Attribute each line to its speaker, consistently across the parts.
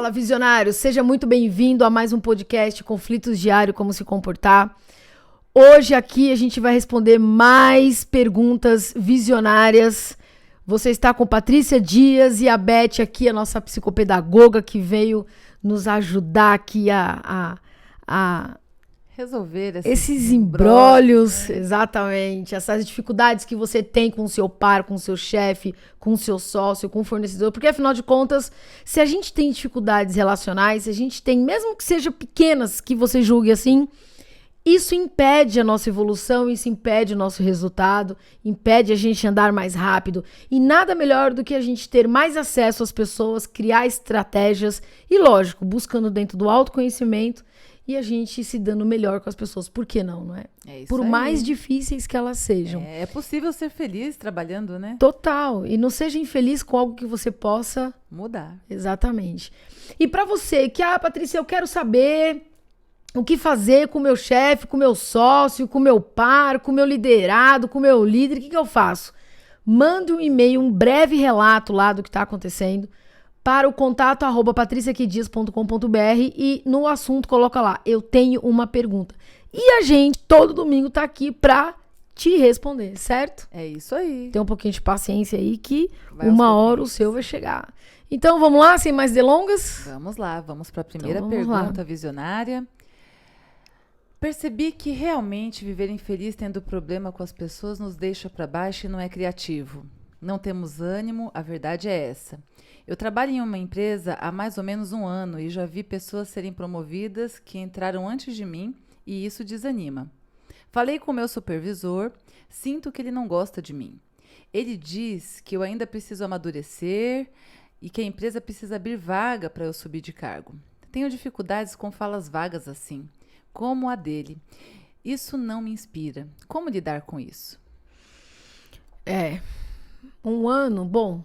Speaker 1: Fala, visionário! Seja muito bem-vindo a mais um podcast Conflitos Diário, Como Se Comportar. Hoje aqui a gente vai responder mais perguntas visionárias. Você está com Patrícia Dias e a Beth aqui, a nossa psicopedagoga, que veio nos ajudar aqui a
Speaker 2: resolver
Speaker 1: esses imbrólios, né? Exatamente, essas dificuldades que você tem com o seu par, com o seu chefe, com o seu sócio, com o fornecedor, porque afinal de contas, se a gente tem dificuldades relacionais, se a gente tem, mesmo que sejam pequenas, que você julgue assim, isso impede a nossa evolução, isso impede o nosso resultado, impede a gente andar mais rápido. E nada melhor do que a gente ter mais acesso às pessoas, criar estratégias e, lógico, buscando dentro do autoconhecimento e a gente se dando melhor com as pessoas. Por que não, não é?
Speaker 2: É isso
Speaker 1: Por
Speaker 2: aí.
Speaker 1: mais difíceis que elas sejam.
Speaker 2: É possível ser feliz trabalhando, né?
Speaker 1: Total. E não seja infeliz com algo que você possa
Speaker 2: mudar.
Speaker 1: Exatamente. E para você que, Patrícia, eu quero saber o que fazer com o meu chefe, com o meu sócio, com o meu par, com o meu liderado, com o meu líder, o que eu faço? Mande um e-mail, um breve relato lá do que está acontecendo para o contato @patriciaquedias.com.br e no assunto coloca lá, eu tenho uma pergunta. E a gente, todo domingo, tá aqui para te responder, certo?
Speaker 2: É isso aí.
Speaker 1: Tem um pouquinho de paciência aí que uma hora o seu vai chegar. Então vamos lá, sem mais delongas?
Speaker 2: Vamos lá, vamos para a primeira pergunta visionária. Percebi que realmente viver infeliz tendo problema com as pessoas nos deixa para baixo e não é criativo. Não temos ânimo, a verdade é essa. Eu trabalho em uma empresa há mais ou menos 1 ano e já vi pessoas serem promovidas que entraram antes de mim e isso desanima. Falei com o meu supervisor, sinto que ele não gosta de mim. Ele diz que eu ainda preciso amadurecer e que a empresa precisa abrir vaga para eu subir de cargo. Tenho dificuldades com falas vagas assim, como a dele. Isso não me inspira. Como lidar com isso?
Speaker 1: 1 ano, bom,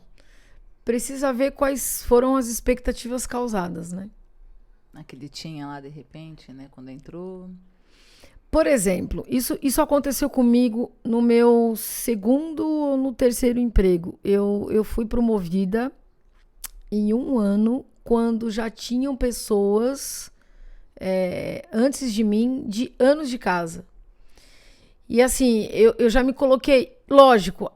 Speaker 1: precisa ver quais foram as expectativas causadas, né?
Speaker 2: A que ele tinha lá de repente, né, quando entrou.
Speaker 1: Por exemplo, isso aconteceu comigo no meu 2º ou no 3º emprego. Eu fui promovida em 1 ano quando já tinham pessoas antes de mim de anos de casa. E assim, eu já me coloquei, lógico,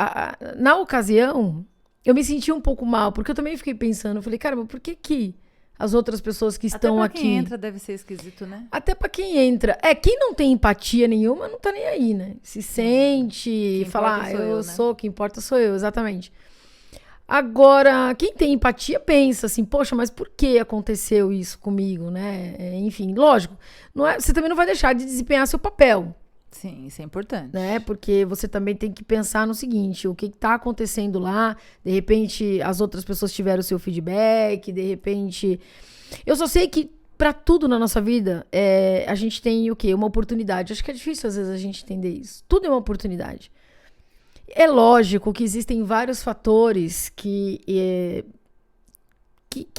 Speaker 1: na ocasião, eu me senti um pouco mal, porque eu também fiquei pensando, eu falei, caramba, por que as outras pessoas que estão aqui...
Speaker 2: Até pra quem entra deve ser esquisito, né?
Speaker 1: Até pra quem entra. Quem não tem empatia nenhuma, não tá nem aí, né? Se sente e fala, o que importa sou eu, exatamente. Agora, quem tem empatia pensa assim, poxa, mas por que aconteceu isso comigo, né? Enfim, lógico, você também não vai deixar de desempenhar seu papel.
Speaker 2: Sim, isso é importante.
Speaker 1: Né? Porque você também tem que pensar no seguinte, o que está acontecendo lá, de repente as outras pessoas tiveram o seu feedback, de repente... Eu só sei que para tudo na nossa vida, a gente tem o quê? Uma oportunidade. Acho que é difícil às vezes a gente entender isso. Tudo é uma oportunidade. É lógico que existem vários fatores que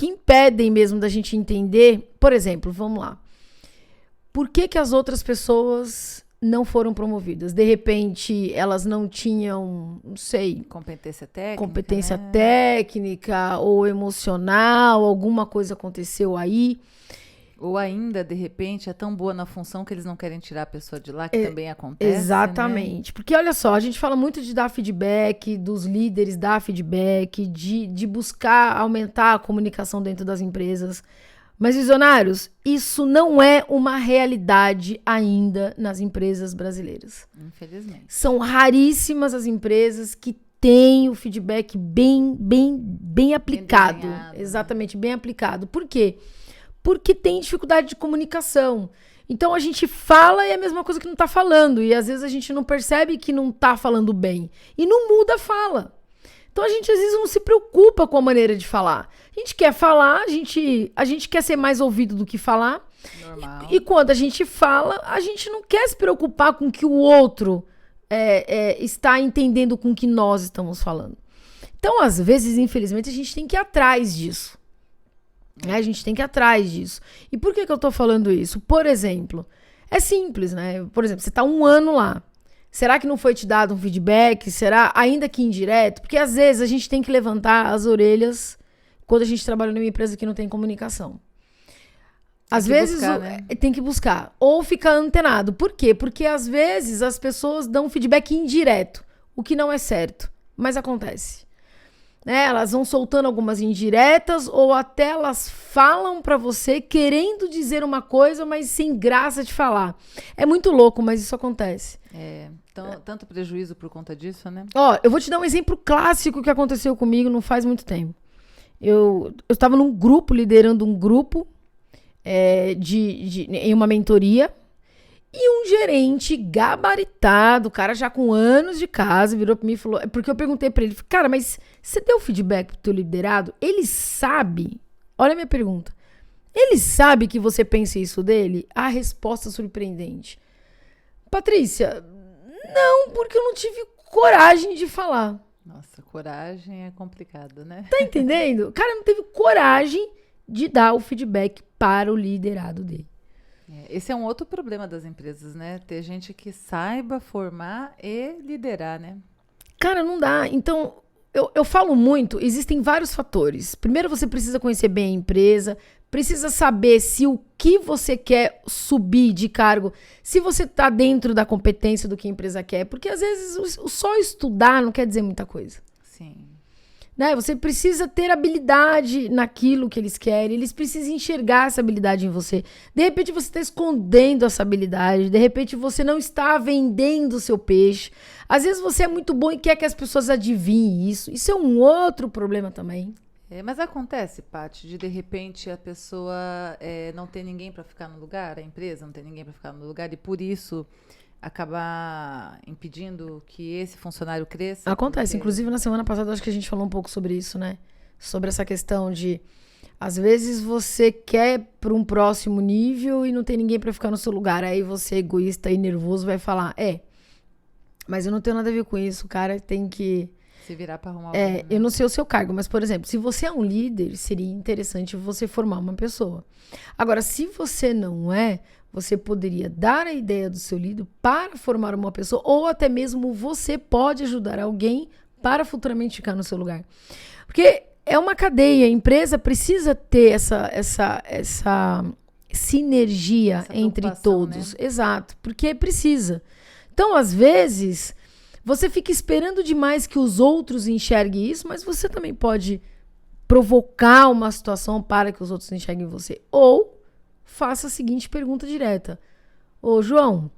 Speaker 1: impedem mesmo da gente entender. Por exemplo, vamos lá. Por que as outras pessoas não foram promovidas? De repente, elas não tinham, não sei...
Speaker 2: Competência técnica.
Speaker 1: Competência técnica ou emocional, alguma coisa aconteceu aí.
Speaker 2: Ou ainda, de repente, é tão boa na função que eles não querem tirar a pessoa de lá, que também acontece.
Speaker 1: Exatamente. Né? Porque, olha só, a gente fala muito de dar feedback, dos líderes dar feedback, de buscar aumentar a comunicação dentro das empresas. Mas, visionários, isso não é uma realidade ainda nas empresas brasileiras.
Speaker 2: Infelizmente.
Speaker 1: São raríssimas as empresas que têm o feedback bem aplicado.
Speaker 2: Bem desenhado,
Speaker 1: exatamente, bem aplicado. Por quê? Porque tem dificuldade de comunicação. Então, a gente fala e é a mesma coisa que não está falando. E, às vezes, a gente não percebe que não está falando bem. E não muda a fala. Então, a gente, às vezes, não se preocupa com a maneira de falar. A gente quer falar, a gente quer ser mais ouvido do que falar.
Speaker 2: Normal.
Speaker 1: E quando a gente fala, a gente não quer se preocupar com o que o outro está entendendo com o que nós estamos falando. Então, às vezes, infelizmente, a gente tem que ir atrás disso. A gente tem que ir atrás disso. E por que eu tô falando isso? Por exemplo, é simples, né? Por exemplo, você tá 1 ano lá. Será que não foi te dado um feedback? Será, ainda que indireto? Porque às vezes a gente tem que levantar as orelhas quando a gente trabalha numa empresa que não tem comunicação. Às vezes tem que buscar. Ou ficar antenado. Por quê? Porque às vezes as pessoas dão feedback indireto, o que não é certo, mas acontece. Né? Elas vão soltando algumas indiretas ou até elas falam pra você querendo dizer uma coisa, mas sem graça de falar. É muito louco, mas isso acontece.
Speaker 2: Tanto prejuízo por conta disso, né?
Speaker 1: Ó, eu vou te dar um exemplo clássico que aconteceu comigo não faz muito tempo. Eu estava num grupo, liderando um grupo em uma mentoria, e um gerente gabaritado, cara já com anos de casa, virou pra mim e falou, porque eu perguntei pra ele, cara, mas você deu feedback pro teu liderado? Ele sabe, olha a minha pergunta, ele sabe que você pensa isso dele? A resposta surpreendente. Patrícia, não, porque eu não tive coragem de falar.
Speaker 2: Nossa, coragem é complicado, né?
Speaker 1: Tá entendendo? O cara não teve coragem de dar o feedback para o liderado dele.
Speaker 2: Esse é um outro problema das empresas, né? Ter gente que saiba formar e liderar, né?
Speaker 1: Cara, não dá. Então, eu falo muito, existem vários fatores. Primeiro, você precisa conhecer bem a empresa, precisa saber se o que você quer subir de cargo, se você tá dentro da competência do que a empresa quer, porque às vezes só estudar não quer dizer muita coisa.
Speaker 2: Sim.
Speaker 1: Né? Você precisa ter habilidade naquilo que eles querem, eles precisam enxergar essa habilidade em você. De repente você está escondendo essa habilidade, de repente você não está vendendo o seu peixe. Às vezes você é muito bom e quer que as pessoas adivinhem isso. Isso é um outro problema também.
Speaker 2: Mas acontece, Paty, de repente a pessoa não ter ninguém para ficar no lugar, a empresa não ter ninguém para ficar no lugar e por isso acabar impedindo que esse funcionário cresça?
Speaker 1: Acontece. Inclusive, na semana passada, acho que a gente falou um pouco sobre isso, né? Sobre essa questão de, às vezes, você quer para um próximo nível e não tem ninguém para ficar no seu lugar. Aí você, egoísta e nervoso, vai falar, mas eu não tenho nada a ver com isso, o cara tem que
Speaker 2: se virar para arrumar alguém, né?
Speaker 1: Eu não sei o seu cargo, mas, por exemplo, se você é um líder, seria interessante você formar uma pessoa. Agora, se você não é, você poderia dar a ideia do seu líder para formar uma pessoa, ou até mesmo você pode ajudar alguém para futuramente ficar no seu lugar. Porque é uma cadeia, a empresa precisa ter essa sinergia entre todos. Né? Exato, porque precisa. Então, às vezes, você fica esperando demais que os outros enxerguem isso, mas você também pode provocar uma situação para que os outros enxerguem você. Ou faça a seguinte pergunta direta. Ô, João,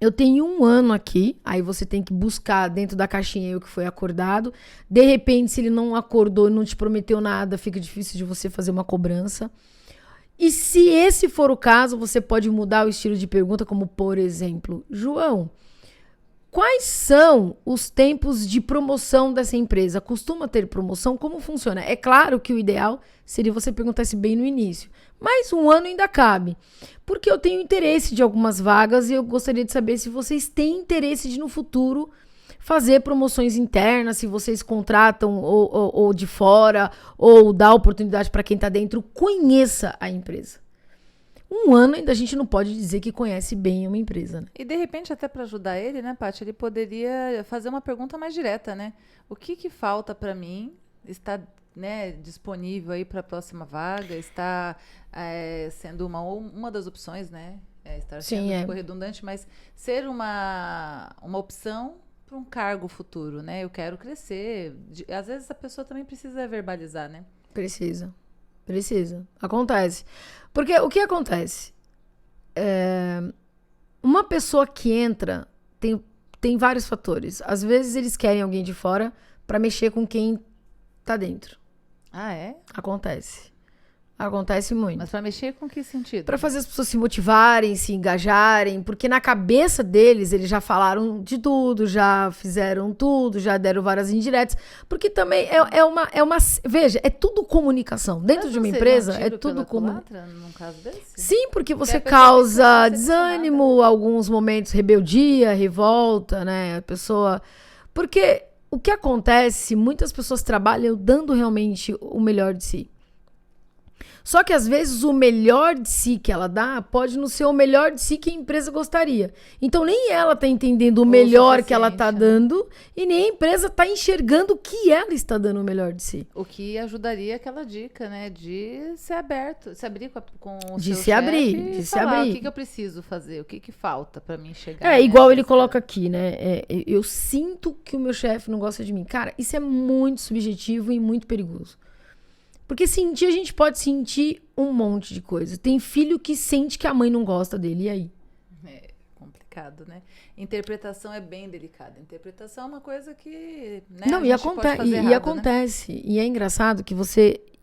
Speaker 1: eu tenho 1 ano aqui, aí você tem que buscar dentro da caixinha o que foi acordado. De repente, se ele não acordou e não te prometeu nada, fica difícil de você fazer uma cobrança. E se esse for o caso, você pode mudar o estilo de pergunta, como, por exemplo, João, quais são os tempos de promoção dessa empresa? Costuma ter promoção? Como funciona? É claro que o ideal seria você perguntar isso bem no início. Mas 1 ano ainda cabe. Porque eu tenho interesse de algumas vagas e eu gostaria de saber se vocês têm interesse de, no futuro, fazer promoções internas, se vocês contratam ou de fora, ou dá oportunidade para quem está dentro. Conheça a empresa. 1 ano ainda a gente não pode dizer que conhece bem uma empresa, né?
Speaker 2: E de repente, até para ajudar ele, né, Paty, ele poderia fazer uma pergunta mais direta, né? O que falta para mim estar, né, disponível aí para a próxima vaga? Está sendo uma das opções, né? Estar sendo, ficou redundante, mas ser uma opção para um cargo futuro, né? Eu quero crescer. Às vezes a pessoa também precisa verbalizar, né?
Speaker 1: Precisa. Acontece. Porque o que acontece? Uma pessoa que entra tem vários fatores. Às vezes eles querem alguém de fora para mexer com quem tá dentro.
Speaker 2: Ah, é?
Speaker 1: Acontece muito.
Speaker 2: Mas para mexer com que sentido?
Speaker 1: Para fazer as pessoas se motivarem, se engajarem, porque na cabeça deles, eles já falaram de tudo, já fizeram tudo, já deram várias indiretas, porque também é uma veja, é tudo comunicação. Dentro de uma empresa, é tudo comunicação.
Speaker 2: Num caso desse?
Speaker 1: Sim, porque você causa desânimo, alguns momentos rebeldia, revolta, né? A pessoa... Porque o que acontece, muitas pessoas trabalham dando realmente o melhor de si. Só que às vezes o melhor de si que ela dá pode não ser o melhor de si que a empresa gostaria. Então nem ela tá entendendo o melhor que ela tá dando, e nem a empresa tá enxergando o que ela está dando o melhor de si.
Speaker 2: O que ajudaria aquela dica, né? De ser aberto, se abrir com o
Speaker 1: de
Speaker 2: seu
Speaker 1: se abrir,
Speaker 2: chefe
Speaker 1: de
Speaker 2: e
Speaker 1: se
Speaker 2: falar
Speaker 1: abrir.
Speaker 2: O que eu preciso fazer, o que falta pra mim chegar.
Speaker 1: É, igual ele coloca aqui, né? Eu sinto que o meu chefe não gosta de mim. Cara, isso é muito subjetivo e muito perigoso. Porque sentir, a gente pode sentir um monte de coisa. Tem filho que sente que a mãe não gosta dele, e aí?
Speaker 2: É complicado, né? Interpretação é bem delicada. Interpretação é uma coisa que, né,
Speaker 1: não, e acontece. Né? E é engraçado que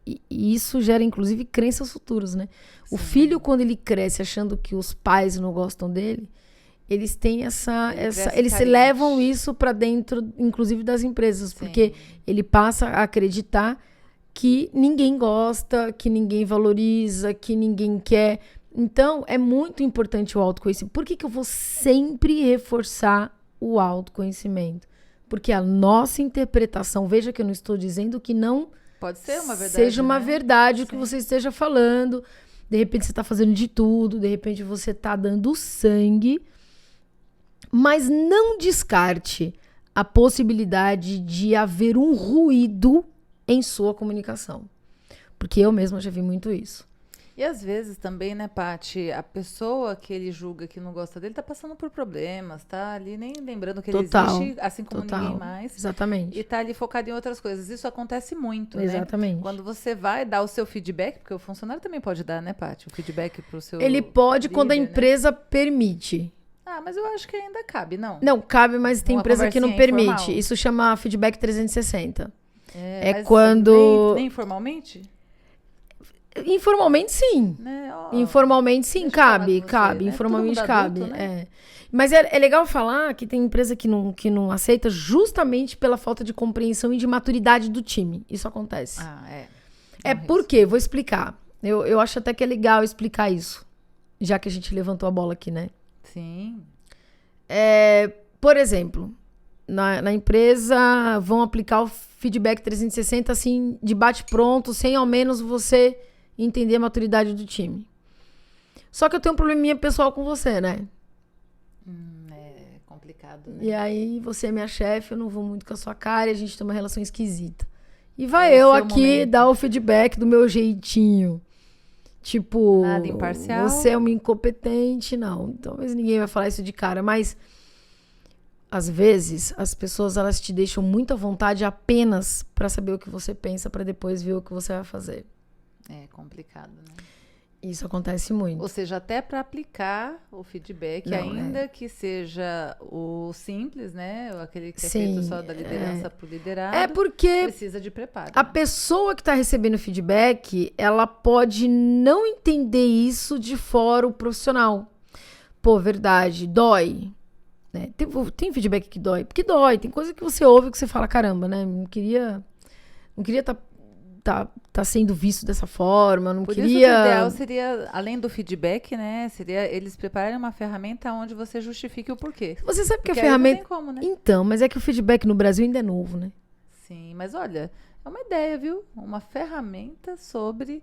Speaker 1: e isso gera, inclusive, crenças futuras, né? Sim. O filho, quando ele cresce achando que os pais não gostam dele, eles têm eles levam isso para dentro, inclusive, das empresas. Sim. Porque ele passa a acreditar que ninguém gosta, que ninguém valoriza, que ninguém quer. Então, é muito importante o autoconhecimento. Por que eu vou sempre reforçar o autoconhecimento? Porque a nossa interpretação, veja que eu não estou dizendo que não
Speaker 2: pode ser uma verdade,
Speaker 1: seja uma verdade o que você esteja falando. De repente você está fazendo de tudo, de repente você está dando sangue, mas não descarte a possibilidade de haver um ruído em sua comunicação. Porque eu mesma já vi muito isso.
Speaker 2: E às vezes também, né, Paty, a pessoa que ele julga que não gosta dele tá passando por problemas, tá ali nem lembrando que ele existe, assim como ninguém mais.
Speaker 1: Exatamente.
Speaker 2: E tá ali focado em outras coisas. Isso acontece muito, né?
Speaker 1: Exatamente.
Speaker 2: Quando você vai dar o seu feedback, porque o funcionário também pode dar, né, Paty? O feedback pro seu
Speaker 1: Ele pode
Speaker 2: líder,
Speaker 1: quando a empresa
Speaker 2: né?
Speaker 1: Permite.
Speaker 2: Ah, mas eu acho que ainda cabe, não?
Speaker 1: Não, cabe, mas tem empresa que não permite.
Speaker 2: Informal.
Speaker 1: Isso chama feedback 360.
Speaker 2: É
Speaker 1: quando...
Speaker 2: Nem informalmente?
Speaker 1: Informalmente, sim.
Speaker 2: Né?
Speaker 1: Informalmente, sim, cabe.
Speaker 2: Né?
Speaker 1: Informalmente, cabe.
Speaker 2: Adulto, né?
Speaker 1: Mas é legal falar que tem empresa que não aceita justamente pela falta de compreensão e de maturidade do time. Isso acontece. Por quê? Vou explicar. Eu acho até que é legal explicar isso. Já que a gente levantou a bola aqui, né?
Speaker 2: Sim.
Speaker 1: Por exemplo, na empresa vão aplicar o feedback 360 assim, de bate-pronto, sem ao menos você entender a maturidade do time. Só que eu tenho um probleminha pessoal com você, né?
Speaker 2: É complicado, né?
Speaker 1: E aí, você é minha chefe, eu não vou muito com a sua cara e a gente tem uma relação esquisita. E vai eu aqui dar o feedback do meu jeitinho. Tipo,
Speaker 2: nada imparcial.
Speaker 1: Você é uma incompetente, não. Talvez ninguém vai falar isso de cara, mas às vezes as pessoas elas te deixam muito à vontade apenas para saber o que você pensa, para depois ver o que você vai fazer.
Speaker 2: É complicado, né?
Speaker 1: Isso acontece muito.
Speaker 2: Ou seja, até para aplicar o feedback, ainda que seja o simples, né? Aquele que é feito só da liderança para o liderado.
Speaker 1: Porque
Speaker 2: precisa de preparo.
Speaker 1: A pessoa que está recebendo feedback, ela pode não entender isso de fora o profissional. Pô, verdade, dói. Né? Tem feedback que dói. Porque dói. Tem coisa que você ouve que você fala, caramba, né? Não queria tá sendo visto dessa forma, não queria...
Speaker 2: Por isso que o ideal seria, além do feedback, né, seria eles prepararem uma ferramenta onde você justifique o porquê.
Speaker 1: Você sabe que a ferramenta...
Speaker 2: Não tem como, né?
Speaker 1: Então, mas é que o feedback no Brasil ainda é novo, né?
Speaker 2: Sim, mas olha, é uma ideia, viu? Uma ferramenta sobre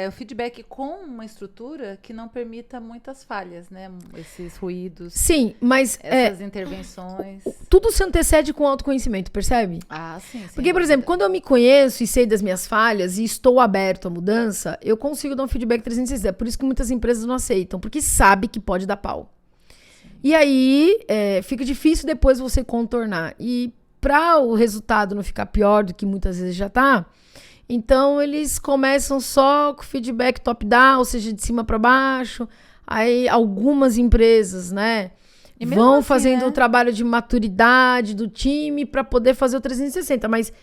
Speaker 2: o feedback com uma estrutura que não permita muitas falhas, né? Esses ruídos.
Speaker 1: Sim, mas...
Speaker 2: Essas intervenções.
Speaker 1: Tudo se antecede com autoconhecimento, percebe?
Speaker 2: Ah, sim.
Speaker 1: Porque, por exemplo, quando eu me conheço e sei das minhas falhas e estou aberto à mudança, eu consigo dar um feedback 360. É por isso que muitas empresas não aceitam, porque sabe que pode dar pau. Sim. E aí, fica difícil depois você contornar. E para o resultado não ficar pior do que muitas vezes já tá, então eles começam só com feedback top-down, ou seja, de cima para baixo. Aí algumas empresas, né, vão assim, fazendo o trabalho de maturidade do time para poder fazer o 360. Mas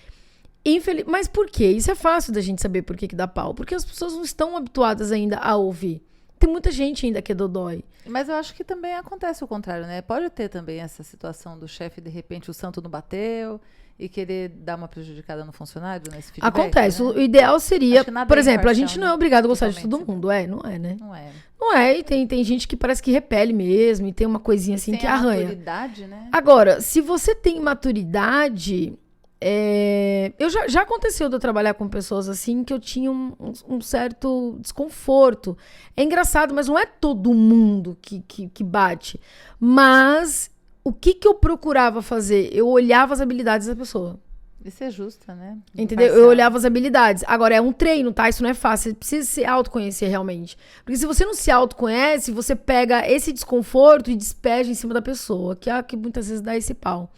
Speaker 1: por quê? Isso é fácil da gente saber por que dá pau. Porque as pessoas não estão habituadas ainda a ouvir. Tem muita gente ainda que é dodói.
Speaker 2: Mas eu acho que também acontece o contrário, né? Pode ter também essa situação do chefe, de repente, o santo não bateu e querer dar uma prejudicada no funcionário nesse feedback.
Speaker 1: Acontece. Né? O ideal seria... Por exemplo, a gente não é obrigado a gostar de todo mundo. Não é, né? Não é. E tem gente que parece que repele mesmo. E tem uma coisinha assim que arranha.
Speaker 2: Maturidade, né?
Speaker 1: Agora, se você tem maturidade... já aconteceu de eu trabalhar com pessoas assim que eu tinha um certo desconforto. É engraçado, mas não é todo mundo que bate. Mas o que eu procurava fazer? Eu olhava as habilidades da pessoa.
Speaker 2: Isso é justa, né?
Speaker 1: Entendeu? Eu olhava as habilidades. Agora, é um treino, tá? Isso não é fácil. Você precisa se autoconhecer realmente. Porque se você não se autoconhece, você pega esse desconforto e despeja em cima da pessoa, que é que muitas vezes dá esse pau.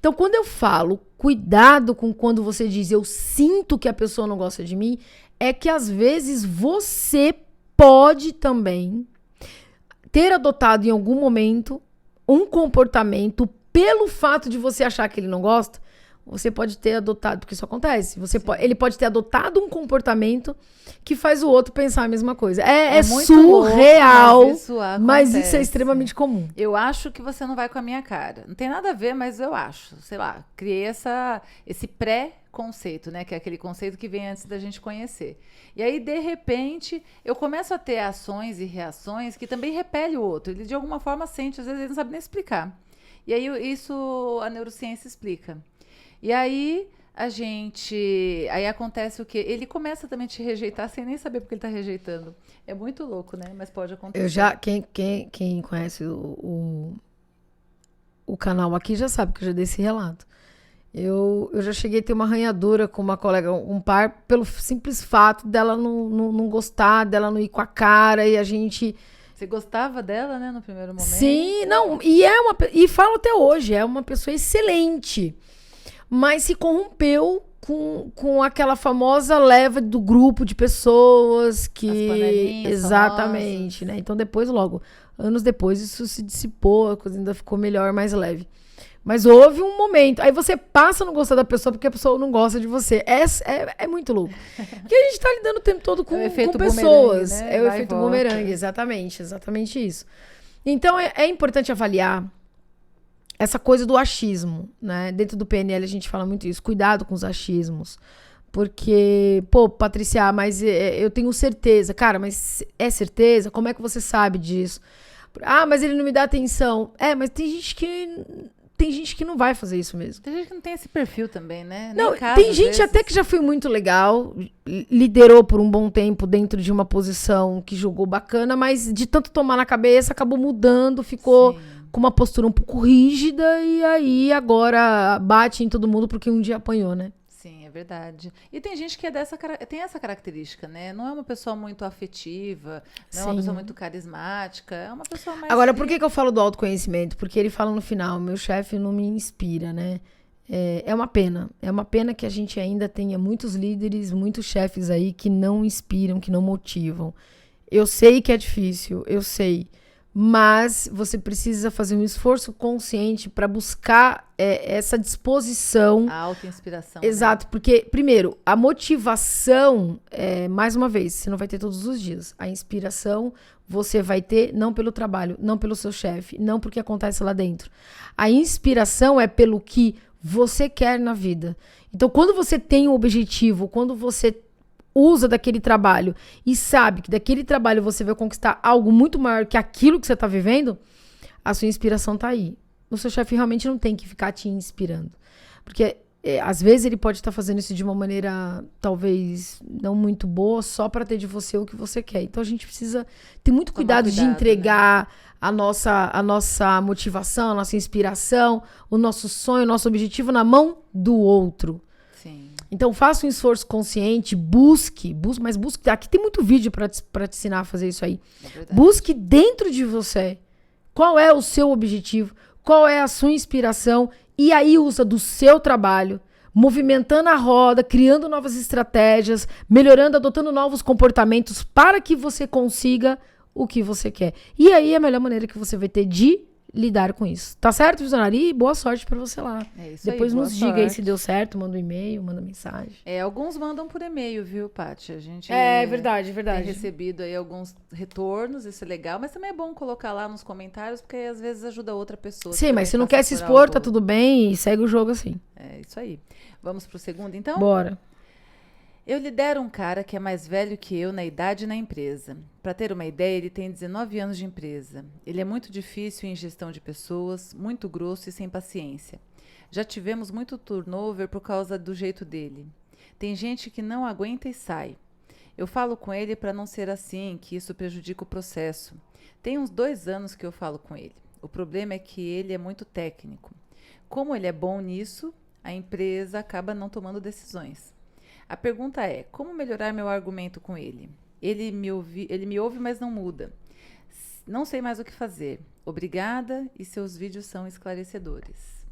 Speaker 1: Então, quando eu falo, cuidado com quando você diz eu sinto que a pessoa não gosta de mim, é que às vezes você pode também ter adotado em algum momento um comportamento pelo fato de você achar que ele não gosta. Você pode ter adotado, porque isso acontece. Ele pode ter adotado um comportamento que faz o outro pensar a mesma coisa. É surreal, louco, mas isso é extremamente comum.
Speaker 2: Eu acho que você não vai com a minha cara. Não tem nada a ver, mas eu acho. Sei lá, criei esse pré-conceito, né? Que é aquele conceito que vem antes da gente conhecer. E aí, de repente, eu começo a ter ações e reações que também repelem o outro. Ele, de alguma forma, sente. Às vezes, ele não sabe nem explicar. E aí, isso a neurociência explica. E aí, aí acontece o quê? Ele começa também a te rejeitar sem nem saber porque ele tá rejeitando. É muito louco, né? Mas pode acontecer.
Speaker 1: Quem conhece o canal aqui já sabe que eu já dei esse relato. Eu já cheguei a ter uma arranhadura com uma colega, um par, pelo simples fato dela não gostar, dela não ir com a cara, e a gente...
Speaker 2: Você gostava dela, né, no primeiro momento?
Speaker 1: Sim, não, e falo até hoje, é uma pessoa excelente. Mas se corrompeu com aquela famosa leva do grupo de pessoas que...
Speaker 2: As panelinhas
Speaker 1: exatamente, né? Então depois, anos depois, isso se dissipou, a coisa ainda ficou melhor, mais leve. Mas houve um momento. Aí você passa a não gostar da pessoa porque a pessoa não gosta de você. É muito louco. Porque a gente tá lidando o tempo todo com pessoas.
Speaker 2: Né?
Speaker 1: É o efeito bumerangue, exatamente isso. Então é importante avaliar essa coisa do achismo, né? Dentro do PNL a gente fala muito isso. Cuidado com os achismos. Porque, Patrícia, mas eu tenho certeza. Cara, mas é certeza? Como é que você sabe disso? Mas ele não me dá atenção. Mas tem gente que não vai fazer isso mesmo.
Speaker 2: Tem gente que não tem esse perfil também, né?
Speaker 1: Não, tem gente até que já foi muito legal, liderou por um bom tempo dentro de uma posição que julgou bacana, mas de tanto tomar na cabeça, acabou mudando, ficou... Sim. Com uma postura um pouco rígida e aí agora bate em todo mundo porque um dia apanhou, né?
Speaker 2: Sim, é verdade. E tem gente que tem essa característica, né? Não é uma pessoa muito afetiva, não é uma pessoa muito carismática, é uma pessoa mais...
Speaker 1: Agora, por que eu falo do autoconhecimento? Porque ele fala no final, meu chefe não me inspira, né? É uma pena. É uma pena que a gente ainda tenha muitos líderes, muitos chefes aí que não inspiram, que não motivam. Eu sei que é difícil, eu sei. Mas você precisa fazer um esforço consciente para buscar essa disposição.
Speaker 2: A autoinspiração.
Speaker 1: Exato, né? Porque, primeiro, a motivação, mais uma vez, você não vai ter todos os dias. A inspiração você vai ter não pelo trabalho, não pelo seu chefe, não porque acontece lá dentro. A inspiração é pelo que você quer na vida. Então, quando você tem um objetivo, quando você usa daquele trabalho e sabe que daquele trabalho você vai conquistar algo muito maior que aquilo que você está vivendo, a sua inspiração tá aí. O seu chefe realmente não tem que ficar te inspirando. Porque às vezes ele pode estar fazendo isso de uma maneira talvez não muito boa, só para ter de você o que você quer. Então a gente precisa ter muito cuidado de entregar, né, a nossa motivação, a nossa inspiração, o nosso sonho, o nosso objetivo na mão do outro.
Speaker 2: Sim.
Speaker 1: Então, faça um esforço consciente, busque, mas busque. Aqui tem muito vídeo para te ensinar a fazer isso aí. Busque dentro de você qual é o seu objetivo, qual é a sua inspiração, e aí usa do seu trabalho, movimentando a roda, criando novas estratégias, melhorando, adotando novos comportamentos para que você consiga o que você quer. E aí é a melhor maneira que você vai ter de lidar com isso. Tá certo, visionário? E boa sorte pra você lá.
Speaker 2: É isso.
Speaker 1: Depois
Speaker 2: aí,
Speaker 1: nos diga aí se deu certo, manda um e-mail, manda mensagem.
Speaker 2: Alguns mandam por e-mail, viu, Paty? A gente
Speaker 1: verdade.
Speaker 2: tem recebido aí alguns retornos, isso é legal, mas também é bom colocar lá nos comentários, porque às vezes ajuda outra pessoa.
Speaker 1: Sim, mas se não quer se expor, tá tudo bem e segue o jogo assim.
Speaker 2: É isso aí. Vamos pro segundo, então?
Speaker 1: Bora.
Speaker 2: Eu lidero um cara que é mais velho que eu na idade e na empresa. Para ter uma ideia, ele tem 19 anos de empresa. Ele é muito difícil em gestão de pessoas, muito grosso e sem paciência. Já tivemos muito turnover por causa do jeito dele. Tem gente que não aguenta e sai. Eu falo com ele para não ser assim, que isso prejudica o processo. Tem uns 2 anos que eu falo com ele. O problema é que ele é muito técnico. Como ele é bom nisso, a empresa acaba não tomando decisões. A pergunta é, como melhorar meu argumento com ele? Ele me ouve, mas não muda. Não sei mais o que fazer. Obrigada e seus vídeos são esclarecedores.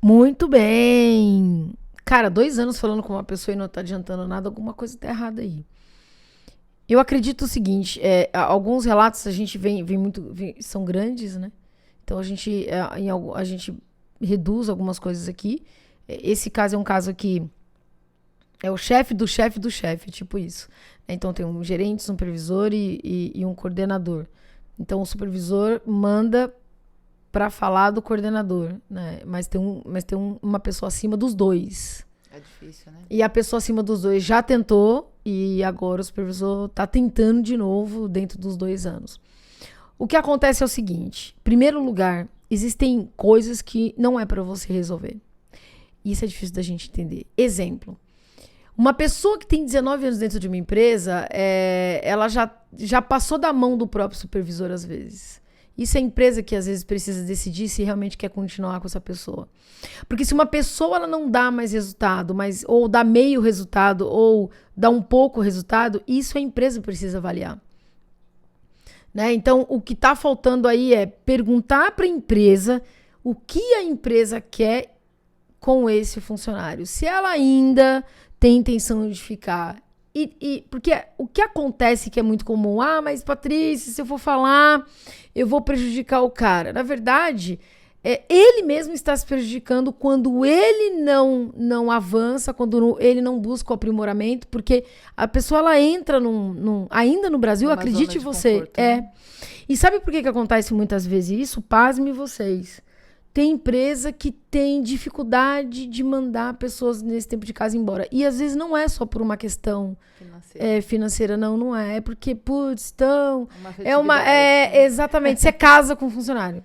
Speaker 1: Muito bem. Cara, 2 anos falando com uma pessoa e não tá adiantando nada, alguma coisa tá errada aí. Eu acredito o seguinte, alguns relatos a gente são grandes, né? Então a gente reduz algumas coisas aqui. Esse caso é um caso que é o chefe do chefe do chefe, tipo isso. Então tem um gerente, um supervisor e um coordenador. Então o supervisor manda para falar do coordenador, né? Mas tem uma pessoa acima dos dois.
Speaker 2: É difícil, né?
Speaker 1: E a pessoa acima dos dois já tentou e agora o supervisor tá tentando de novo dentro dos 2 anos. O que acontece é o seguinte, em primeiro lugar, existem coisas que não é para você resolver. Isso é difícil da gente entender. Exemplo, uma pessoa que tem 19 anos dentro de uma empresa, ela já passou da mão do próprio supervisor às vezes. Isso é a empresa que às vezes precisa decidir se realmente quer continuar com essa pessoa. Porque se uma pessoa ela não dá mais resultado, ou dá meio resultado, ou dá um pouco resultado, isso a empresa precisa avaliar. Né? Então, o que está faltando aí é perguntar para a empresa o que a empresa quer com esse funcionário. Se ela ainda tem intenção de ficar. Porque o que acontece que é muito comum, mas Patrícia, se eu for falar, eu vou prejudicar o cara. Na verdade, ele mesmo está se prejudicando quando ele não avança, quando ele não busca o aprimoramento, porque a pessoa ela entra ainda no Brasil, acredite você.
Speaker 2: Conforto, né?
Speaker 1: E sabe por que acontece muitas vezes isso? Pasme vocês. Tem empresa que tem dificuldade de mandar pessoas nesse tempo de casa embora. E às vezes não é só por uma questão financeira, não é. É porque, exatamente, você casa com um funcionário.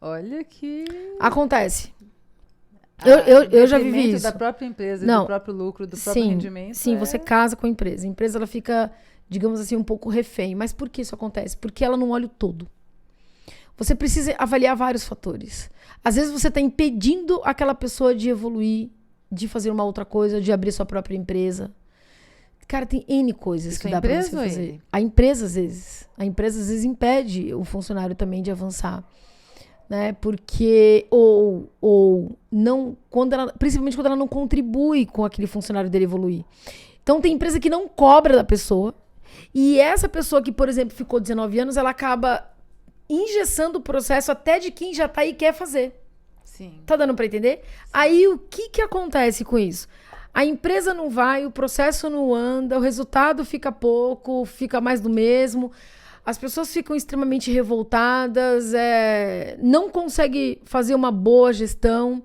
Speaker 2: Olha que...
Speaker 1: Acontece. Eu já vivi isso.
Speaker 2: Da própria empresa, do próprio lucro, do próprio rendimento.
Speaker 1: Sim, você casa com a empresa. A empresa ela fica, digamos assim, um pouco refém. Mas por que isso acontece? Porque ela não olha o todo. Você precisa avaliar vários fatores. Às vezes você está impedindo aquela pessoa de evoluir, de fazer uma outra coisa, de abrir sua própria empresa. Cara, tem N coisas que dá para você fazer. A empresa, às vezes, impede o funcionário também de avançar. Né? Porque, ou não, principalmente quando ela não contribui com aquele funcionário dele evoluir. Então, tem empresa que não cobra da pessoa. E essa pessoa que, por exemplo, ficou 19 anos, ela acaba engessando o processo até de quem já tá aí e quer fazer.
Speaker 2: Sim.
Speaker 1: Tá dando pra entender? Sim. Aí, o que acontece com isso? A empresa não vai, o processo não anda, o resultado fica pouco, fica mais do mesmo. As pessoas ficam extremamente revoltadas, não conseguem fazer uma boa gestão.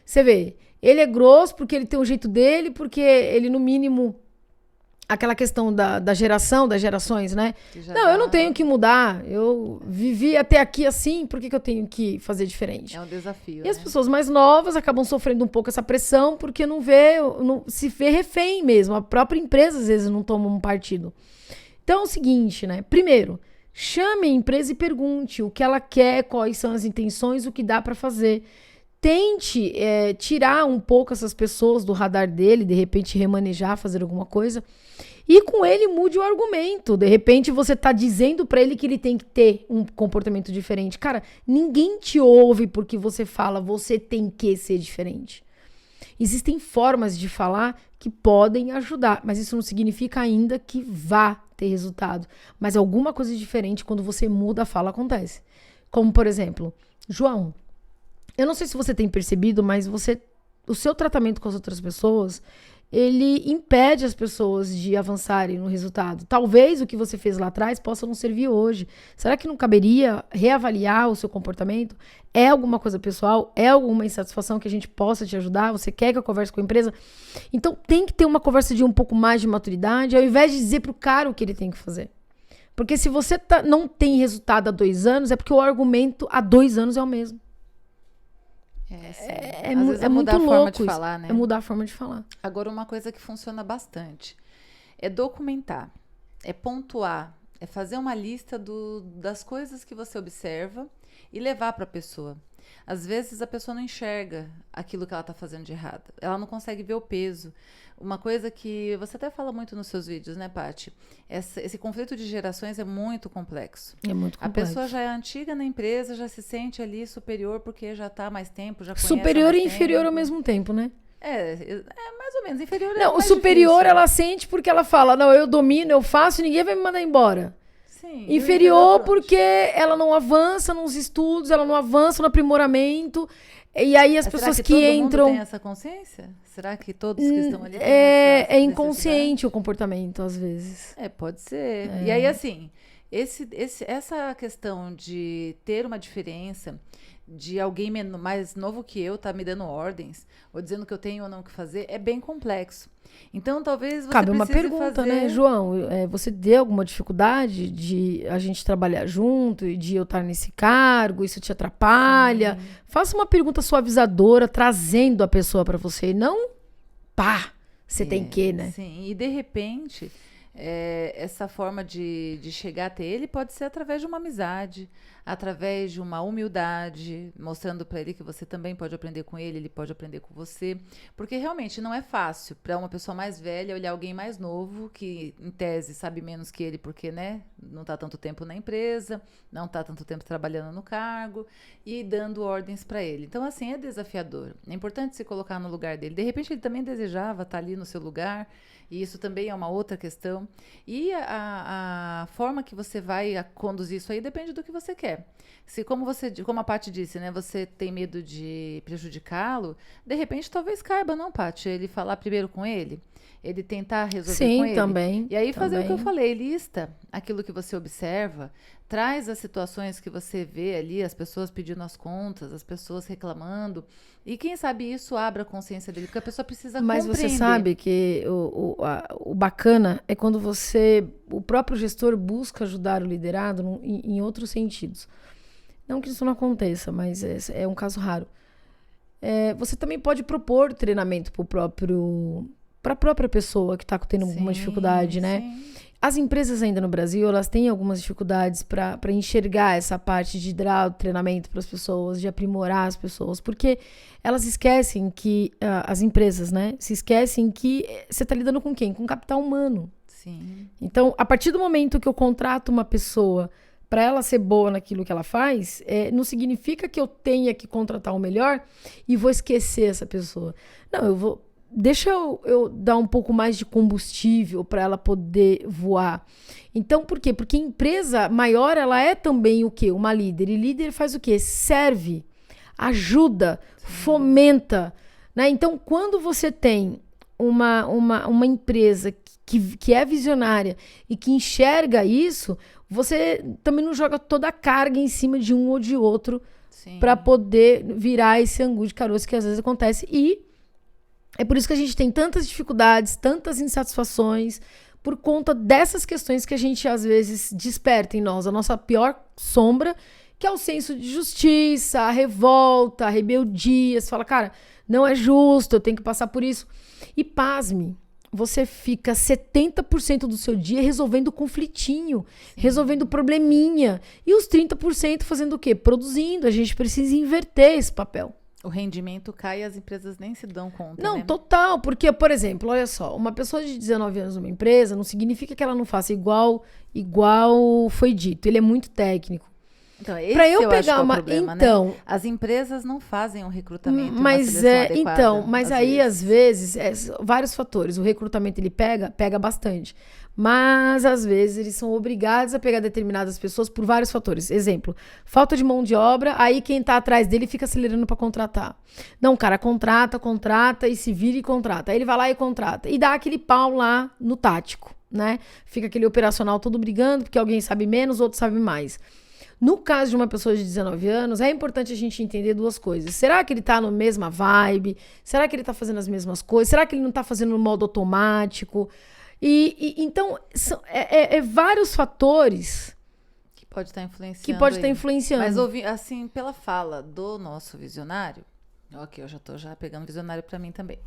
Speaker 1: Você vê, ele é grosso porque ele tem um jeito dele, porque ele, no mínimo... Aquela questão das gerações, né? Eu não tenho que mudar. Eu vivi até aqui assim, por que eu tenho que fazer diferente?
Speaker 2: É um desafio,
Speaker 1: E as pessoas mais novas acabam sofrendo um pouco essa pressão, porque se vê refém mesmo. A própria empresa, às vezes, não toma um partido. Então, é o seguinte, né? Primeiro, chame a empresa e pergunte o que ela quer, quais são as intenções, o que dá para fazer. Tente tirar um pouco essas pessoas do radar dele, de repente remanejar, fazer alguma coisa. E com ele mude o argumento. De repente você tá dizendo pra ele que ele tem que ter um comportamento diferente. Cara, ninguém te ouve porque você fala, você tem que ser diferente. Existem formas de falar que podem ajudar, mas isso não significa ainda que vá ter resultado. Mas alguma coisa diferente, quando você muda a fala, acontece. Como, por exemplo, João, eu não sei se você tem percebido, mas o seu tratamento com as outras pessoas, ele impede as pessoas de avançarem no resultado. Talvez o que você fez lá atrás possa não servir hoje. Será que não caberia reavaliar o seu comportamento? É alguma coisa pessoal? É alguma insatisfação que a gente possa te ajudar? Você quer que eu converse com a empresa? Então tem que ter uma conversa de um pouco mais de maturidade, ao invés de dizer pro cara o que ele tem que fazer. Porque se você não tem resultado há 2 anos, é porque o argumento há 2 anos é o mesmo.
Speaker 2: Às vezes é mudar a forma de falar, né?
Speaker 1: É mudar a forma de falar.
Speaker 2: Agora, uma coisa que funciona bastante é documentar, é pontuar, é fazer uma lista das coisas que você observa e levar para a pessoa. Às vezes a pessoa não enxerga aquilo que ela está fazendo de errado. Ela não consegue ver o peso. Uma coisa que você até fala muito nos seus vídeos, né, Paty? Esse conflito de gerações é muito complexo.
Speaker 1: É muito complexo.
Speaker 2: A pessoa já é antiga na empresa, já se sente ali superior porque já está há mais tempo, já conhece
Speaker 1: superior e inferior
Speaker 2: tempo.
Speaker 1: ao mesmo tempo, né?
Speaker 2: É mais ou menos. Inferior é
Speaker 1: não,
Speaker 2: mais
Speaker 1: o superior
Speaker 2: difícil.
Speaker 1: Ela sente porque ela fala, não, eu domino, eu faço e ninguém vai me mandar embora.
Speaker 2: Sim,
Speaker 1: inferior porque ela não avança nos estudos, ela não avança no aprimoramento. E aí as pessoas
Speaker 2: será
Speaker 1: que
Speaker 2: todo
Speaker 1: entram...
Speaker 2: mundo tem essa consciência? Será que todos que estão ali têm
Speaker 1: É
Speaker 2: essa
Speaker 1: inconsciente o comportamento, às vezes.
Speaker 2: Pode ser. E aí, assim, essa questão de ter uma diferença, de alguém mais novo que eu tá me dando ordens, ou dizendo que eu tenho ou não o que fazer, é bem complexo. Então, talvez você
Speaker 1: Cabe uma
Speaker 2: precise
Speaker 1: pergunta,
Speaker 2: fazer...
Speaker 1: né, João? Você deu alguma dificuldade de a gente trabalhar junto e de eu estar nesse cargo? Isso te atrapalha? Sim. Faça uma pergunta suavizadora, trazendo a pessoa para você. Não, pá, você tem que, né?
Speaker 2: Sim, e de repente... essa forma de chegar até ele pode ser através de uma amizade, através de uma humildade, mostrando para ele que você também pode aprender com ele pode aprender com você, porque realmente não é fácil para uma pessoa mais velha olhar alguém mais novo, que em tese sabe menos que ele, porque né, não está tanto tempo na empresa, não está tanto tempo trabalhando no cargo e dando ordens para ele. Então, assim, é desafiador. É importante se colocar no lugar dele. De repente, ele também desejava estar ali no seu lugar, e isso também é uma outra questão. E a forma que você vai conduzir isso aí depende do que você quer. Se, como a Paty disse, né, você tem medo de prejudicá-lo, de repente talvez caiba, não, Paty, ele falar primeiro com ele, ele tentar resolver com ele.
Speaker 1: Sim, também.
Speaker 2: E aí fazer o que eu falei, lista aquilo que você observa, traz as situações que você vê ali, as pessoas pedindo as contas, as pessoas reclamando, e quem sabe isso abra a consciência dele, porque a pessoa precisa compreender.
Speaker 1: Mas você sabe que o bacana é quando o próprio gestor busca ajudar o liderado em outros sentidos. Não que isso não aconteça, mas é um caso raro. Você também pode propor treinamento para a própria pessoa que está tendo alguma dificuldade, né? Sim. As empresas ainda no Brasil, elas têm algumas dificuldades para enxergar essa parte de dar o treinamento para as pessoas, de aprimorar as pessoas, porque elas esquecem que, as empresas, né, se esquecem que você está lidando com quem? Com capital humano.
Speaker 2: Sim.
Speaker 1: Então, a partir do momento que eu contrato uma pessoa para ela ser boa naquilo que ela faz, não significa que eu tenha que contratar o melhor e vou esquecer essa pessoa. Não, deixa eu dar um pouco mais de combustível para ela poder voar. Então, por quê? Porque empresa maior, ela é também o quê? Uma líder. E líder faz o quê? Serve, ajuda, fomenta. Né? Então, quando você tem uma empresa que é visionária e que enxerga isso, você também não joga toda a carga em cima de um ou de outro para poder virar esse angu de caroço que às vezes acontece. E é por isso que a gente tem tantas dificuldades, tantas insatisfações, por conta dessas questões que a gente, às vezes, desperta em nós. A nossa pior sombra, que é o senso de justiça, a revolta, a rebeldia. Você fala, cara, não é justo, eu tenho que passar por isso. E pasme, você fica 70% do seu dia resolvendo conflitinho, resolvendo probleminha. E os 30% fazendo o quê? Produzindo. A gente precisa inverter esse papel.
Speaker 2: O rendimento cai e as empresas nem se dão conta,
Speaker 1: Não,
Speaker 2: né?
Speaker 1: Total, porque, por exemplo, olha só, uma pessoa de 19 anos numa empresa não significa que ela não faça igual foi dito. Ele é muito técnico.
Speaker 2: Então, esse eu acho que é o problema, né? As empresas não fazem um recrutamento, uma seleção adequada.
Speaker 1: Mas aí, às vezes, vários fatores. O recrutamento, ele pega bastante. Mas, às vezes, eles são obrigados a pegar determinadas pessoas por vários fatores. Exemplo, falta de mão de obra, aí quem tá atrás dele fica acelerando para contratar. Não, cara, contrata e se vira e contrata. Aí ele vai lá e contrata. E dá aquele pau lá no tático, né? Fica aquele operacional todo brigando, porque alguém sabe menos, outro sabe mais. No caso de uma pessoa de 19 anos, é importante a gente entender duas coisas. Será que ele tá na mesma vibe? Será que ele tá fazendo as mesmas coisas? Será que ele não tá fazendo no modo automático? Então, vários fatores
Speaker 2: que pode estar influenciando.
Speaker 1: Mas,
Speaker 2: assim, pela fala do nosso visionário, Ok, eu já tô pegando visionário para mim também.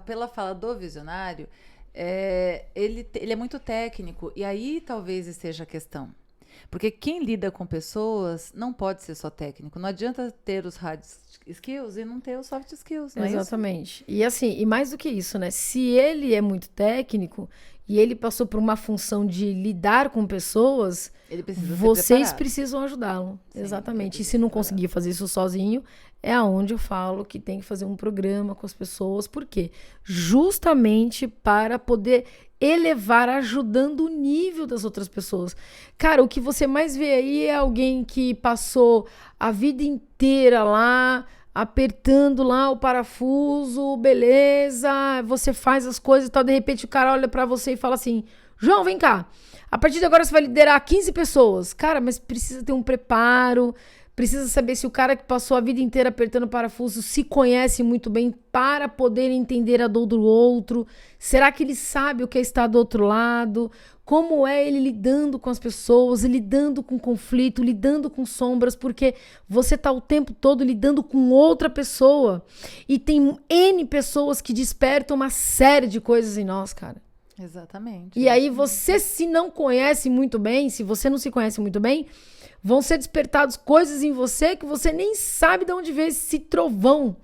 Speaker 2: Pela fala do visionário, ele é muito técnico, e aí talvez esteja a questão. Porque quem lida com pessoas não pode ser só técnico. Não adianta ter os hard skills e não ter os soft skills, não é isso?
Speaker 1: Exatamente. E assim, e mais do que isso, né? Se ele é muito técnico e ele passou por uma função de lidar com pessoas, vocês precisam ajudá-lo. Exatamente. E se não conseguir fazer isso sozinho, é aonde eu falo que tem que fazer um programa com as pessoas. Por quê? Justamente para poder elevar, ajudando o nível das outras pessoas. Cara, o que você mais vê aí é alguém que passou a vida inteira lá, apertando lá o parafuso, beleza, você faz as coisas e tal, de repente o cara olha pra você e fala assim, João, vem cá, a partir de agora você vai liderar 15 pessoas. Cara, mas precisa ter um preparo, precisa saber se o cara que passou a vida inteira apertando parafuso se conhece muito bem para poder entender a dor do outro. Será que ele sabe o que é estar do outro lado? Como é ele lidando com as pessoas, lidando com conflito, lidando com sombras, porque você está o tempo todo lidando com outra pessoa. E tem N pessoas que despertam uma série de coisas em nós, cara.
Speaker 2: Exatamente.
Speaker 1: E aí você se não conhece muito bem, se você não se conhece muito bem, vão ser despertadas coisas em você que você nem sabe de onde veio esse trovão.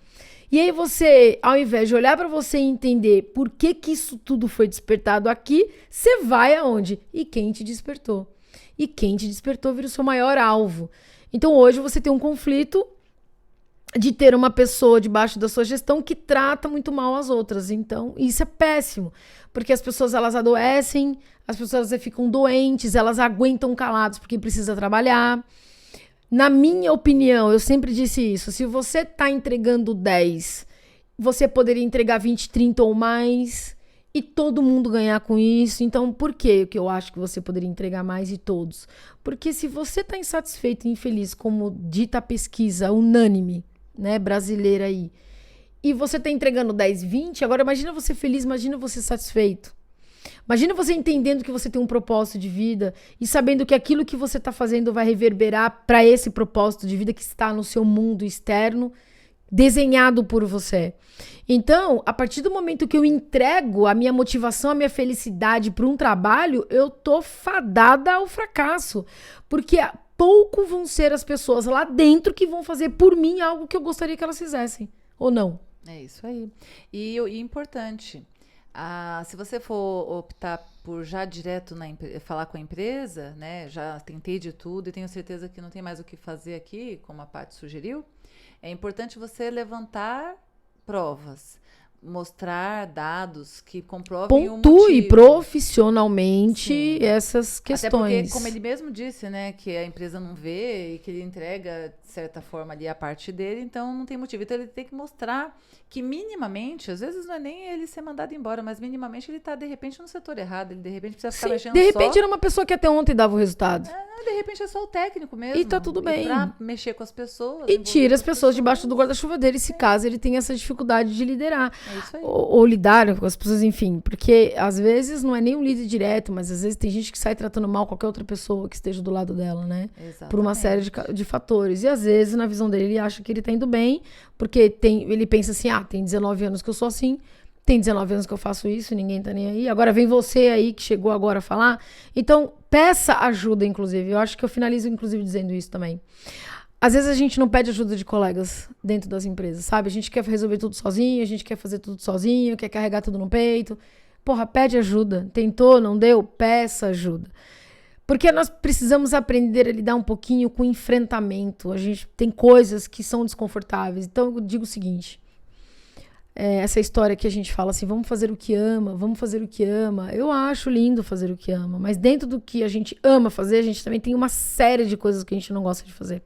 Speaker 1: E aí você, ao invés de olhar para você e entender por que que isso tudo foi despertado aqui, você vai aonde? E quem te despertou? E quem te despertou vira o seu maior alvo. Então hoje você tem um conflito de ter uma pessoa debaixo da sua gestão que trata muito mal as outras. Então isso é péssimo, porque as pessoas elas adoecem, as pessoas ficam doentes, elas aguentam calados porque precisa trabalhar. Na minha opinião, eu sempre disse isso, se você tá entregando 10, você poderia entregar 20, 30 ou mais e todo mundo ganhar com isso. Então, por que eu acho que você poderia entregar mais e todos? Porque se você tá insatisfeito e infeliz, como dita a pesquisa unânime, né, brasileira aí, e você tá entregando 10, 20, agora imagina você feliz, imagina você satisfeito. Imagina você entendendo que você tem um propósito de vida e sabendo que aquilo que você está fazendo vai reverberar para esse propósito de vida que está no seu mundo externo, desenhado por você. Então, a partir do momento que eu entrego a minha motivação, a minha felicidade para um trabalho, eu tô fadada ao fracasso. Porque pouco vão ser as pessoas lá dentro que vão fazer por mim algo que eu gostaria que elas fizessem. Ou não?
Speaker 2: É isso aí. E importante... se você for optar por já direto falar com a empresa, né, já tentei de tudo e tenho certeza que não tem mais o que fazer aqui, como a Paty sugeriu, é importante você levantar provas, mostrar dados que comprovem o motivo.
Speaker 1: Pontue profissionalmente essas questões.
Speaker 2: Até porque, como ele mesmo disse, né, que a empresa não vê e que ele entrega, de certa forma, ali a parte dele, então não tem motivo. Então ele tem que mostrar que minimamente, às vezes não é nem ele ser mandado embora, mas minimamente ele está, de repente, no setor errado, ele de repente precisa ficar mexendo só.
Speaker 1: De repente era uma pessoa que até ontem dava o resultado.
Speaker 2: De repente é só o técnico mesmo.
Speaker 1: E tá tudo bem.
Speaker 2: Pra mexer com as pessoas.
Speaker 1: E tira as pessoas debaixo do guarda-chuva dele, se caso ele tem essa dificuldade de liderar.
Speaker 2: É isso aí.
Speaker 1: Ou lidar com as pessoas, enfim. Porque às vezes não é nem um líder direto, mas às vezes tem gente que sai tratando mal qualquer outra pessoa que esteja do lado dela, né?
Speaker 2: Exatamente.
Speaker 1: Por uma série de fatores. E às vezes, na visão dele, ele acha que ele tá indo bem, porque ele pensa assim, tem 19 anos que eu sou assim, tem 19 anos que eu faço isso, ninguém tá nem aí. Agora vem você aí que chegou agora a falar. Então, peça ajuda, inclusive. Eu acho que eu finalizo, inclusive, dizendo isso também. Às vezes a gente não pede ajuda de colegas dentro das empresas, sabe? A gente quer resolver tudo sozinho, a gente quer fazer tudo sozinho, quer carregar tudo no peito. Porra, pede ajuda. Tentou, não deu? Peça ajuda. Porque nós precisamos aprender a lidar um pouquinho com o enfrentamento. A gente tem coisas que são desconfortáveis. Então, eu digo o seguinte... essa história que a gente fala assim, vamos fazer o que ama, vamos fazer o que ama. Eu acho lindo fazer o que ama, mas dentro do que a gente ama fazer, a gente também tem uma série de coisas que a gente não gosta de fazer.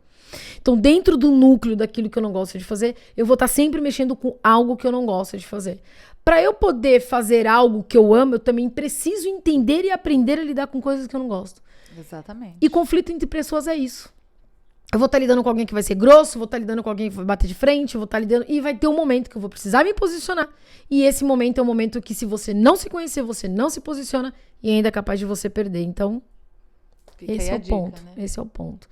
Speaker 1: Então, dentro do núcleo daquilo que eu não gosto de fazer, eu vou estar sempre mexendo com algo que eu não gosto de fazer. Para eu poder fazer algo que eu amo, eu também preciso entender e aprender a lidar com coisas que eu não gosto.
Speaker 2: Exatamente.
Speaker 1: E conflito entre pessoas é isso. Eu vou estar lidando com alguém que vai ser grosso, vou estar lidando com alguém que vai bater de frente, vou estar lidando... E vai ter um momento que eu vou precisar me posicionar. E esse momento é um momento que, se você não se conhecer, você não se posiciona e ainda é capaz de você perder. Então, esse é o ponto. Esse é o ponto.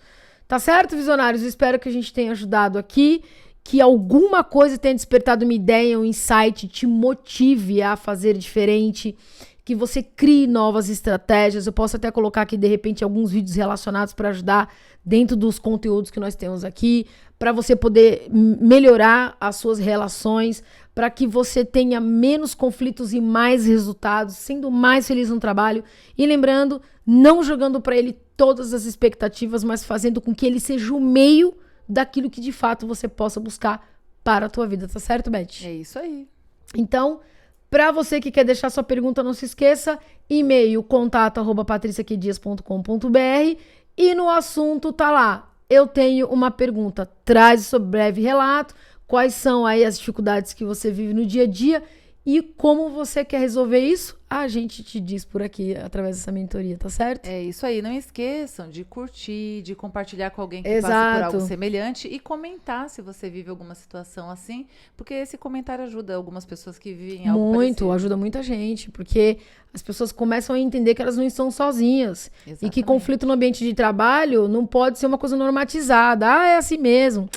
Speaker 1: Tá certo, visionários? Eu espero que a gente tenha ajudado aqui. que alguma coisa tenha despertado uma ideia, um insight, te motive a fazer diferente, que você crie novas estratégias. Eu posso até colocar aqui, de repente, alguns vídeos relacionados para ajudar dentro dos conteúdos que nós temos aqui, para você poder melhorar as suas relações, para que você tenha menos conflitos e mais resultados, sendo mais feliz no trabalho. E lembrando, não jogando para ele todas as expectativas, mas fazendo com que ele seja o meio daquilo que de fato você possa buscar para a tua vida, tá certo, Beth?
Speaker 2: É isso aí.
Speaker 1: Então, para você que quer deixar sua pergunta, não se esqueça, e-mail contato@patriciaquedias.com.br e no assunto tá lá, eu tenho uma pergunta, traz o seu breve relato, quais são aí as dificuldades que você vive no dia a dia e como você quer resolver isso, a gente te diz por aqui, através dessa mentoria, tá certo?
Speaker 2: É isso aí. Não esqueçam de curtir, de compartilhar com alguém que passa por algo semelhante e comentar se você vive alguma situação assim, porque esse comentário ajuda algumas pessoas que vivem algo parecido.
Speaker 1: Ajuda muita gente, porque as pessoas começam a entender que elas não estão sozinhas. Exatamente. E que conflito no ambiente de trabalho não pode ser uma coisa normatizada. É assim mesmo.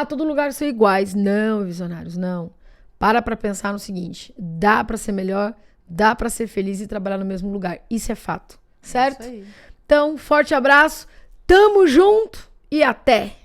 Speaker 1: Todo lugar são iguais. Não, visionários, não. Para pensar no seguinte, dá para ser melhor, dá para ser feliz e trabalhar no mesmo lugar. Isso é fato, certo?
Speaker 2: É isso aí.
Speaker 1: Então, forte abraço, tamo junto e até!